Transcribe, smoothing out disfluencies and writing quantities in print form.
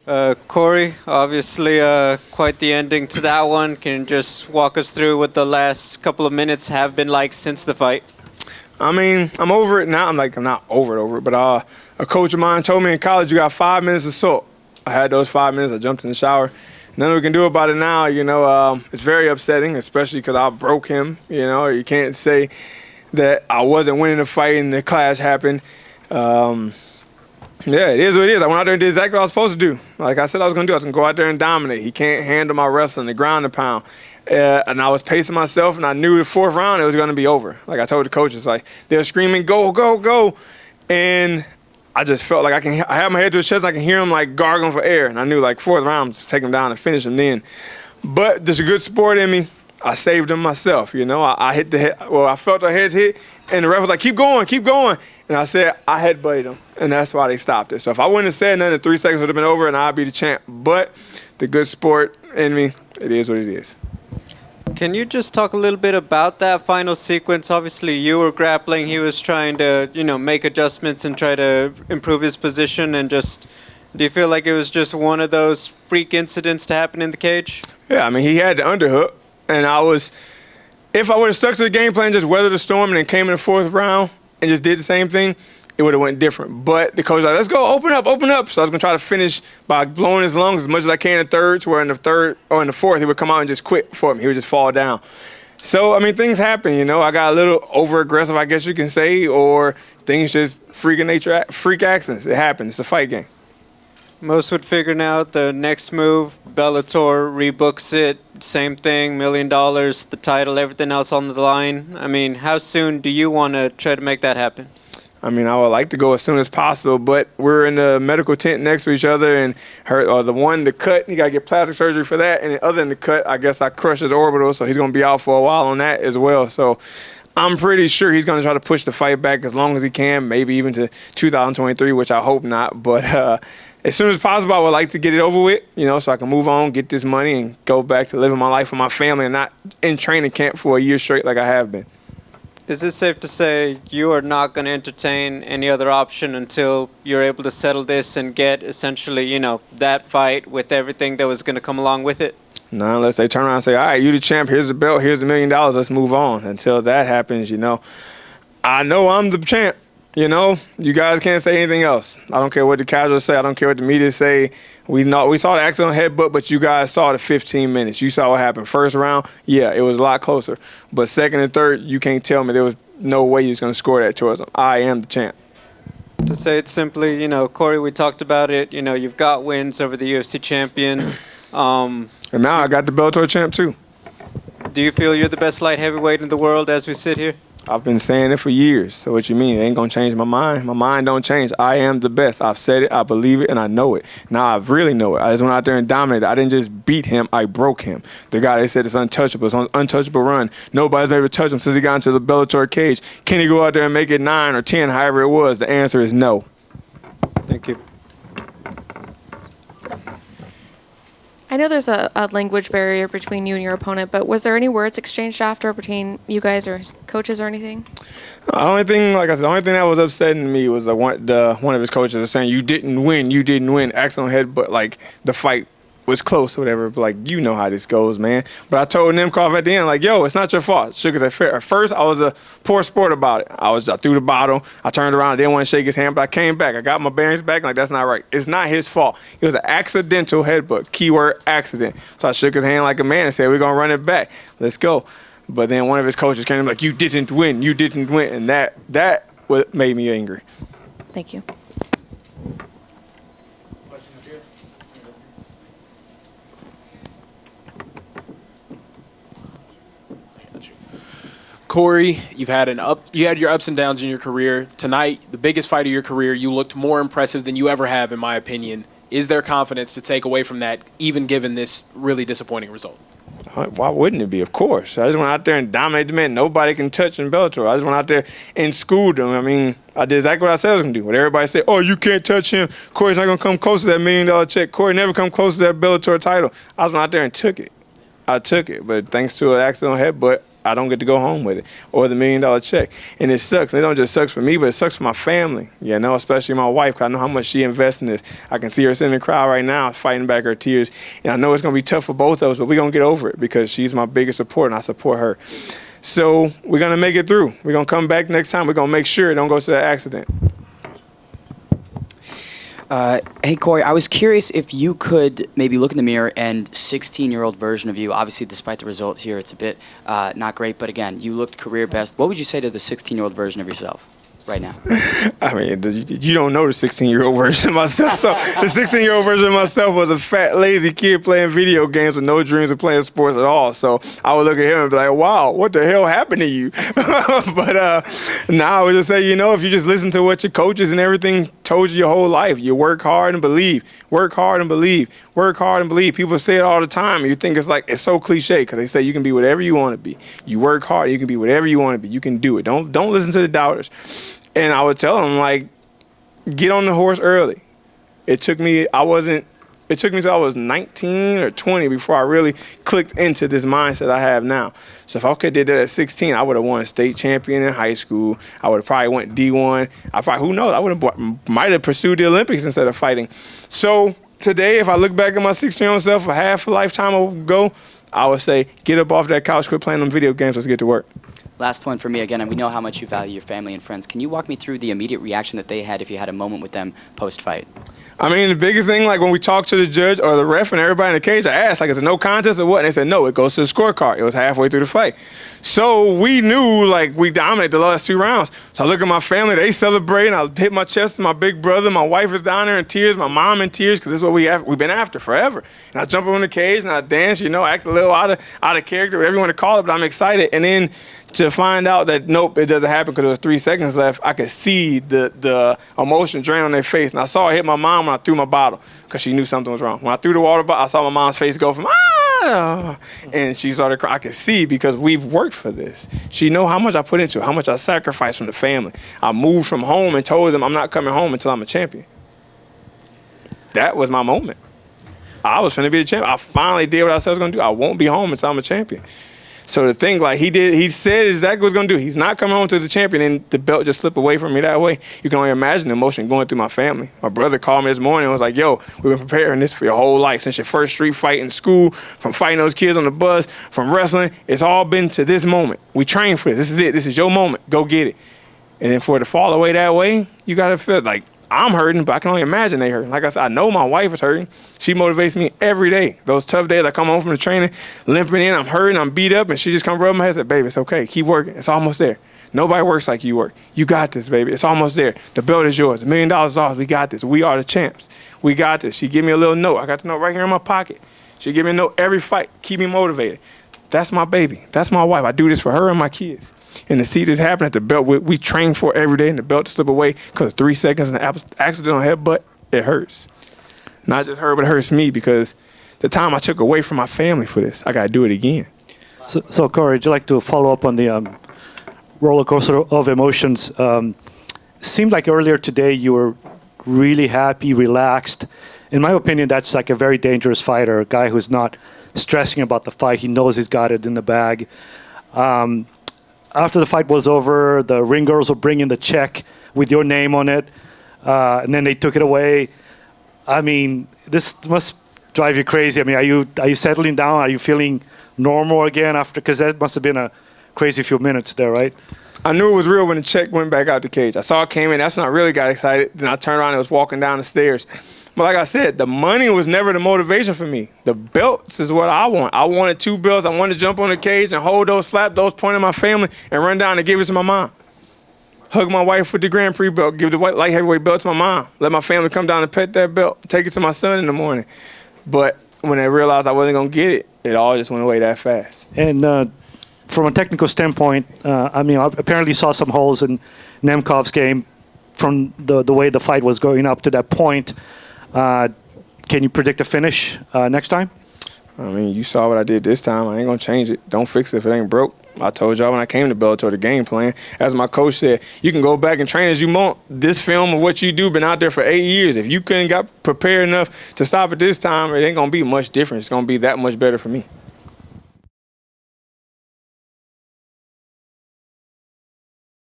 Corey, obviously quite the ending to that one. Can you just walk us through what the last couple of minutes have been like since the fight? I mean, I'm over it now. I'm not over it, but a coach of mine told me in college, you got 5 minutes of salt. I had those 5 minutes. I jumped in the shower. Nothing we can do about it now. It's very upsetting, especially because I broke him. You can't say that I wasn't winning the fight and the clash happened. Yeah, it is what it is. I went out there and did exactly what I was supposed to do. Like I said I was going to do. I was going to go out there and dominate. He can't handle my wrestling, the ground and pound. And I was pacing myself, and I knew the fourth round it was going to be over. Like I told the coaches, like they were screaming, "Go, go, go!" And I just felt like I had my head to his chest, and I can hear him like gargling for air. And I knew like fourth round, to take him down and finish him then. But there's a good sport in me. I saved him myself. I hit the head. Well, I felt the heads hit, and the ref was like, "Keep going, keep going." And I said, I headbutted him, and that's why they stopped it. So if I wouldn't have said nothing, 3 seconds would have been over, and I'd be the champ. But the good sport in me, it is what it is. Can you just talk a little bit about that final sequence? Obviously, you were grappling. He was trying to, make adjustments and try to improve his position. And just, do you feel like it was just one of those freak incidents to happen in the cage? Yeah, I mean, he had the underhook, and if I would have stuck to the game plan, just weathered the storm, and then came in the fourth round and just did the same thing, it would have went different. But the coach was like, "Let's go, open up, open up." So I was going to try to finish by blowing his lungs as much as I can in the third, to where in the third or in the fourth, he would come out and just quit for me. He would just fall down. So, I mean, things happen, I got a little over-aggressive, I guess you can say, or things just freak accidents. It happens. It's a fight game. Most would figure now the next move, Bellator rebooks it, same thing, $1 million, the title, everything else on the line. I mean, how soon do you want to try to make that happen? I mean, I would like to go as soon as possible, but we're in the medical tent next to each other, and the cut, he got to get plastic surgery for that, and the other than the cut, I guess I crushed his orbital, so he's going to be out for a while on that as well. So I'm pretty sure he's going to try to push the fight back as long as he can, maybe even to 2023, which I hope not. But as soon as possible, I would like to get it over with, so I can move on, get this money, and go back to living my life with my family and not in training camp for a year straight like I have been. Is it safe to say you are not going to entertain any other option until you're able to settle this and get essentially, that fight with everything that was going to come along with it? No, unless they turn around and say, "All right, you the champ, here's the belt, here's $1 million, let's move on." Until that happens, I know I'm the champ. You guys can't say anything else. I don't care what the casuals say. I don't care what the media say. We saw the accidental headbutt, but you guys saw the 15 minutes. You saw what happened. First round, yeah, it was a lot closer. But second and third, you can't tell me there was no way you was going to score that towards them. I am the champ. To say it simply, Corey, we talked about it. You've got wins over the UFC champions. And now I got the Bellator champ too. Do you feel you're the best light heavyweight in the world as we sit here? I've been saying it for years. So what you mean? It ain't going to change my mind. My mind don't change. I am the best. I've said it. I believe it. And I know it. Now I really know it. I just went out there and dominated. I didn't just beat him. I broke him. The guy, they said it's untouchable. It's an untouchable run. Nobody's been able to touch him since he got into the Bellator cage. Can he go out there and make it 9 or 10, however it was? The answer is no. Thank you. I know there's a language barrier between you and your opponent, but was there any words exchanged after between you guys or coaches or anything? The only thing that was upsetting me was one of his coaches was saying, "You didn't win, accidental headbutt, like the fight was close or whatever." But like, you know how this goes, man. But I told Nemkov at the end, like, "Yo, it's not your fault." Shook his head. At first, I was a poor sport about it. I threw the bottle. I turned around. I didn't want to shake his hand, but I came back. I got my bearings back. Like, that's not right. It's not his fault. It was an accidental headbutt. Keyword accident. So I shook his hand like a man and said, "We're gonna run it back. Let's go." But then one of his coaches came like, "You didn't win. You didn't win," and that what made me angry. Thank you. Corey, you had your ups and downs in your career. Tonight, the biggest fight of your career, you looked more impressive than you ever have, in my opinion. Is there confidence to take away from that, even given this really disappointing result? Why wouldn't it be? Of course. I just went out there and dominated the man. Nobody can touch in Bellator. I just went out there and schooled them. I mean, I did exactly what I said I was going to do. When everybody said, "Oh, you can't touch him. Corey's not going to come close to that $1 million check." Corey never come close to that Bellator title. I went out there and took it. I took it. But thanks to an accidental headbutt, I don't get to go home with it, or the $1 million check. And it sucks. And it don't just sucks for me, but it sucks for my family, you know, especially my wife, 'cause I know how much she invests in this. I can see her sitting in the crowd right now fighting back her tears. And I know it's going to be tough for both of us, but we're going to get over it because she's my biggest support, and I support her. So we're going to make it through. We're going to come back next time. We're going to make sure it don't go to that accident. Hey, Corey, I was curious if you could maybe look in the mirror and 16-year-old version of you, obviously despite the results here, it's a bit not great, but again, you looked career best. What would you say to the 16-year-old version of yourself right now? I mean, you don't know the 16-year-old version of myself. So the 16-year-old version of myself was a fat, lazy kid playing video games with no dreams of playing sports at all. So I would look at him and be like, wow, what the hell happened to you? But now I would just say, you know, if you just listen to what your coaches and everything told you your whole life, you work hard and believe. Work hard and believe. Work hard and believe. People say it all the time. You think it's so cliche because they say you can be whatever you want to be. You work hard, you can be whatever you want to be. You can do it. Don't listen to the doubters. And I would tell them, like, get on the horse early. It took me till I was 19 or 20 before I really clicked into this mindset I have now. So if I could have did that at 16, I would have won a state champion in high school. I would have probably went D1. Who knows? I might have pursued the Olympics instead of fighting. So today, if I look back at my 16-year-old self a half a lifetime ago, I would say, get up off that couch, quit playing them video games, let's get to work. Last one for me again, and we know how much you value your family and friends. Can you walk me through the immediate reaction that they had if you had a moment with them post-fight? I mean, the biggest thing, like when we talked to the judge or the ref and everybody in the cage, I asked, like, is it no contest or what? And they said, no, it goes to the scorecard. It was halfway through the fight. So we knew, like, we dominated the last 2 rounds. So I look at my family, they celebrating. I hit my chest to my big brother. My wife is down there in tears, my mom in tears, because this is what we've been after forever. And I jump up in the cage and I dance, you know, act a little out of character, whatever you want to call it, but I'm excited. And then to find out that, nope, it doesn't happen because there was 3 seconds left, I could see the emotion drain on their face. And I saw it hit my mom when I threw my bottle because she knew something was wrong. When I threw the water bottle, I saw my mom's face go from, ah, and she started crying. I could see because we've worked for this. She know how much I put into it, how much I sacrificed from the family. I moved from home and told them I'm not coming home until I'm a champion. That was my moment. I was finna be the champion. I finally did what I said I was gonna do. I won't be home until I'm a champion. So the thing, like he said exactly what he's gonna do. He's not coming home to the champion, and the belt just slipped away from me that way. You can only imagine the emotion going through my family. My brother called me this morning and was like, yo, we've been preparing this for your whole life. Since your first street fight in school, from fighting those kids on the bus, from wrestling, it's all been to this moment. We trained for this. This is it. This is your moment. Go get it. And then for it to fall away that way, you gotta feel like I'm hurting, but I can only imagine they hurting. Like I said, I know my wife is hurting. She motivates me every day. Those tough days, I come home from the training, limping in, I'm hurting, I'm beat up, and she just come rub my head and say, baby, it's okay, keep working, it's almost there. Nobody works like you work. You got this, baby, it's almost there. The belt is yours, $1 million is ours, we got this. We are the champs, we got this. She give me a little note, I got the note right here in my pocket. She give me a note every fight, keep me motivated. That's my baby, that's my wife. I do this for her and my kids. And to see this happen at the belt, we train for it every day, and the belt to slip away because of 3 seconds and an accidental headbutt, it hurts. Not just her, but it hurts me because the time I took away from my family for this, I got to do it again. So Corey, would you like to follow up on the roller coaster of emotions? Seemed like earlier today you were really happy, relaxed. In my opinion, that's like a very dangerous fighter, a guy who's not stressing about the fight. He knows he's got it in the bag. After the fight was over, the ring girls were bringing the check with your name on it, and then they took it away. I mean, this must drive you crazy. I mean, are you settling down? Are you feeling normal again after? Because that must have been a crazy few minutes there, right? I knew it was real when the check went back out the cage. I saw it came in. That's when I really got excited. Then I turned around and was walking down the stairs. But like I said, the money was never the motivation for me. The belts is what I want. I wanted 2 belts. I wanted to jump on the cage and hold those, slap those, point at my family, and run down and give it to my mom. Hug my wife with the Grand Prix belt, give the light heavyweight belt to my mom. Let my family come down and pet that belt, take it to my son in the morning. But when they realized I wasn't going to get it, it all just went away that fast. And from a technical standpoint, I mean, I apparently saw some holes in Nemkov's game from the way the fight was going up to that point. Can you predict a finish next time? I mean, you saw what I did this time. I ain't going to change it. Don't fix it if it ain't broke. I told y'all when I came to Bellator, the game plan. As my coach said, you can go back and train as you want. This film of what you do been out there for 8 years. If you couldn't got prepared enough to stop it this time, it ain't going to be much different. It's going to be that much better for me.